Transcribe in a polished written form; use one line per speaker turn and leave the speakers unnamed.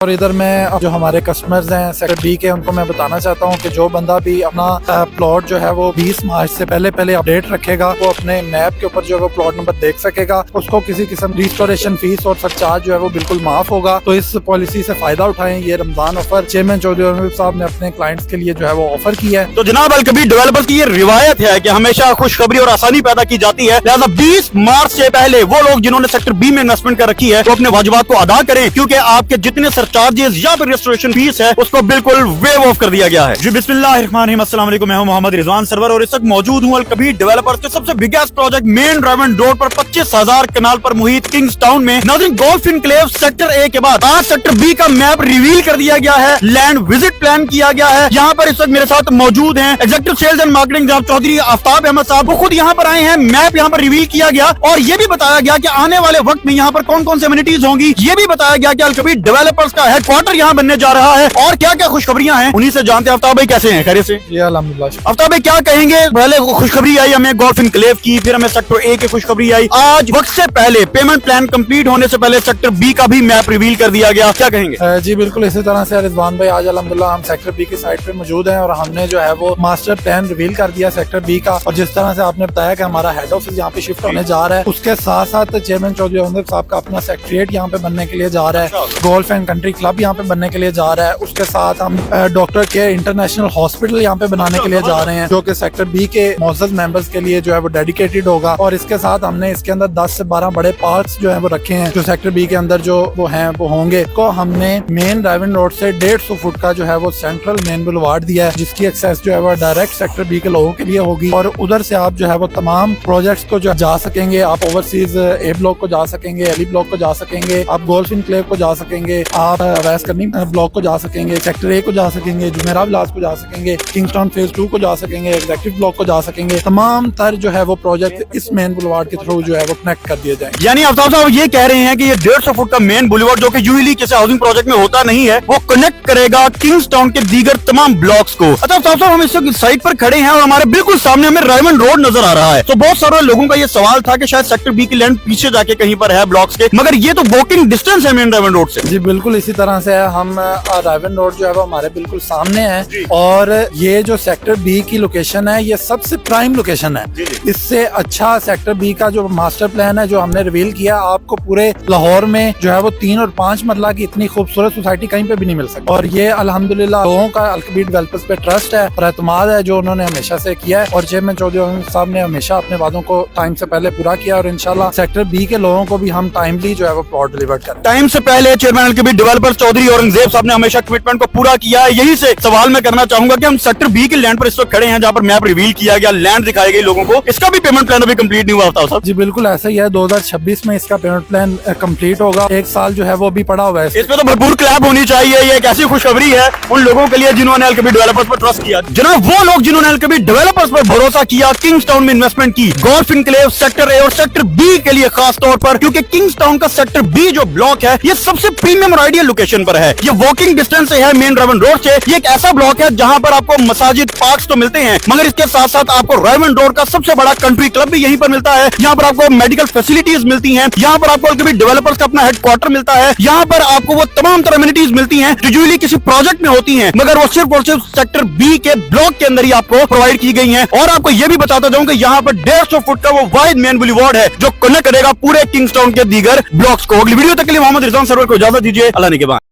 और इधर मैं जो हमारे कस्टमर्स हैं सेक्टर बी के उनको मैं बताना चाहता हूं कि जो बंदा भी अपना प्लॉट जो है वो 20 मार्च से पहले अपडेट रखेगा वो अपने मैप के ऊपर जो है वो प्लॉट नंबर देख सकेगा। उसको किसी किस्म रिस्टोरेशन फीस और सरचार्ज जो है वो बिल्कुल माफ होगा। तो इस पॉलिसी से फायदा उठाएं। ये रमजान ऑफर चेयरमैन चौधरी साहब ने अपने क्लाइंट्स के लिए जो है वो ऑफर किया है।
तो जनाब अलकबीर डेवलपर्स की ये रिवायत है कि हमेशा खुशखबरी और आसानी पैदा की जाती है, लिहाजा 20 मार्च से पहले वो लोग जिन्होंने सेक्टर बी में इन्वेस्टमेंट कर रखी है तो अपने वाजिबात को अदा करें, क्योंकि आपके जितने सरचार्जेस या फिर रेस्टोरेशन फीस है उसको बिल्कुल वेव ऑफ कर दिया गया है। जी बिस्मिल्लाहिर्रहमानिर्रहीम, अस्सलाम वालेकुम, मैं हूं मोहम्मद रिजवान सरवर और इस वक्त मौजूद हूं अलकबीर डेवलपर्स के सबसे biggest project main drive and road पर 25,000 कनाल पर मुहित किंग्स टाउन में। नाज़रीन, गोल्फ इनक्लेव सेक्टर ए के बाद आज सेक्टर बी का मैप रिवील कर दिया गया है, लैंड विजिट प्लान किया गया है। यहाँ पर इस वक्त मेरे साथ मौजूद हैं एग्जीक्यूटिव सेल्स एंड मार्केटिंग जनाब चौधरी आफ्ताब अहमद साहब। वो खुद यहाँ पर आए हैं, मैप यहाँ पर रिवील किया गया और ये भी बताया गया कि आने वाले वक्त में यहाँ पर कौन कौन से एमिनिटीज होंगी। ये भी बताया गया कि अलकबीर डेवलपर्स का हेडक्वार्टर यहाँ बनने जा रहा है और क्या क्या खुशखबरियां हैं उन्हीं से जानते हैं। आफ्ताब भाई कैसे हैं? खैरियत से?
अल्हम्दुलिल्लाह।
आफ्ताब भाई क्या कहेंगे? पहले खुशखबरी आई हमें गोल्फ इनक्लेव की, फिर हमें सेक्टर ए की खुशखबरी आई, आज वक्त से पहले पेमेंट प्लान कंप्लीट होने से पहले सेक्टर बी का भी मैप रिवील कर दिया गया, क्या कहेंगे?
जी बिल्कुल इसी तरह से रिजवान भाई, आज अल्हम्दुलिल्लाह हम सेक्टर बी की साइट पे मौजूद हैं और हमने जो है वो मास्टर प्लान रिवील कर दिया सेक्टर बी का। और जिस तरह से आपने बताया कि हमारा हेड ऑफिस यहाँ पे शिफ्ट होने जा रहा है, उसके साथ साथ चेयरमैन चौधरी साहब का अपना सेक्रेटरिएट यहाँ पे बनने के लिए जा रहा है, गोल्फ एंड कंट्री क्लब यहाँ पे बनने के लिए जा रहा है। उसके साथ हम डॉक्टर केयर इंटरनेशनल हॉस्पिटल यहाँ पे बनाने के लिए जा रहे हैं जो कि सेक्टर बी के मौजूद मेंबर्स के लिए जो है वो डेडिकेटेड होगा। और इसके साथ हमने इसके अंदर 10 से 12 बड़े पार्क्स जो है वो रखे हैं जो सेक्टर बी के अंदर जो वो हैं वो होंगे। तो हमने मेन ड्राइविंग रोड से 150 फुट का जो है वो सेंट्रल मेन बुलवार्ड दिया है जिसकी एक्सेस जो है वो डायरेक्ट सेक्टर बी के लोगों के लिए होगी और उधर से आप जो है वो तमाम प्रोजेक्ट्स को जो जा सकेंगे। आप ओवरसीज ए ब्लॉक को जा सकेंगे, एली ब्लॉक को जा सकेंगे, आप गोल्फ इनक्लेव को जा सकेंगे, आप वैस करनी ब्लॉक को जा सकेंगे, सेक्टर ए को जा सकेंगे, जुमेरा विलास को जा सकेंगे, किंगस्टाउन फेज 2 को जा सकेंगे, एग्जीक्यूटिव ब्लॉक को जा सकेंगे। तमाम तर जो है वो प्रोजेक्ट इस मेन बुलवार्ड के थ्रू जो है वो कनेक्ट कर दिए जाएंगे।
यानी आफ्ताब साहब ये कह रहे हैं कि ये 150 फुट का मेन बुलवार्ड जो कि यूजुअली किसी हाउसिंग प्रोजेक्ट में होता नहीं है वो कनेक्ट करेगा किंग्स टाउन के दीगर तमाम ब्लॉक्स को। अच्छा आफ्ताब साहब, हम इस वक्त साइट पर खड़े हैं और हमारे बिल्कुल सामने हमें रायमंड रोड नजर आ रहा है। तो बहुत सारे लोगों का ये सवाल था कि शायद सेक्टर बी की लैंड पीछे जाके कहीं पर है ब्लॉक्स के, मगर ये तो वॉकिंग डिस्टेंस है मेन रायमंड रोड से।
जी बिल्कुल इसी तरह से हम रायमंड रोड जो है वो हमारे बिल्कुल सामने है और ये जो सेक्टर बी की लोकेशन है ये सबसे प्राइम लोकेशन है। इससे अच्छा सेक्टर बी का जो मास्टर प्लान है जो हमने रिवील किया, आपको पूरे लाहौर में जो है वो 3 और 5 मरला की इतनी खूबसूरत सोसाइटी कहीं पे भी नहीं मिल सकती। और ये अल्हम्दुलिल्लाह लोगों का अलकबीर डेवलपर्स पे ट्रस्ट है और एतमाद है जो उन्होंने हमेशा से किया है और चेयरमैन चौधरी साहब ने हमेशा अपने वादों को टाइम से पहले पूरा किया और इंशाल्लाह सेक्टर बी के लोगों को भी हम टाइमली जो है वो प्लॉट डिलीवर करें।
टाइम से पहले चेयरमैन अलकबीर डेवलपर्स चौधरी औरंगजेब साहब ने हमेशा कमिटमेंट को पूरा किया है। यही से सवाल मैं करना चाहूंगा कि हम सेक्टर बी के लैंड पर इस वक्त खड़े हैं जहाँ पर मैप रिवील किया गया, लैंड दिखाई गई लोगों को, इसका भी पेमेंट प्लान अभी कंप्लीट नहीं हुआ साहब?
जी बिल्कुल ऐसा ही है, 2026 में इसका पेमेंट प्लान कंप्लीट होगा। 1 साल जो है वो भी पड़ा हुआ है।
इसमें तो भरपूर क्लैप होनी चाहिए। ये एक ऐसी खुशखबरी है उन लोगों के लिए जिन्होंने अलकबीर डेवलपर्स पर ट्रस्ट किया। जनाब वो लोग जिन्होंने अलकबीर डेवलपर्स पर भरोसा किया, किंग्स टाउन में इन्वेस्टमेंट की, गोल्फ इनक्लेव सेक्टर ए और सेक्टर बी के लिए खास तौर पर, क्योंकि किंग्स टाउन का सेक्टर बी जो ब्लॉक है ये सबसे प्रीमियम और आइडियल लोकेशन पर है। ये वॉकिंग डिस्टेंस से है मेन रायमंड रोड से। ये एक ऐसा ब्लॉक है जहां पर आपको मसाजिद पार्क्स तो मिलते हैं मगर इसके साथ साथ आपको रायमंड रोड का सबसे बड़ा कंट्री क्लब भी यहीं पर मिलता है। यहाँ पर आपको मेडिकल फैसिलिटीज मिलती हैं, यहाँ पर आपको अलकबीर डेवलपर्स का अपना हेडक्वार्टर मिलता है, यहाँ पर आपको वो तमाम तरह एमिनिटीज मिलती हैं जो यूजुअली किसी प्रोजेक्ट में होती हैं मगर वो सिर्फ और सिर्फ सेक्टर बी के ब्लॉक के अंदर ही आपको प्रोवाइड की गई हैं। और आपको ये भी बताता जाऊं कि यहाँ पर 150 फुट का वो वाइड मेन बुलवार्ड है जो कनेक्ट करेगा पूरे किंग्स टाउन के दीगर ब्लॉक्स को। अगली वीडियो तक के लिए मोहम्मद रिजवान सरवर को इजाजत दीजिए। अल्लाह ने के बाद।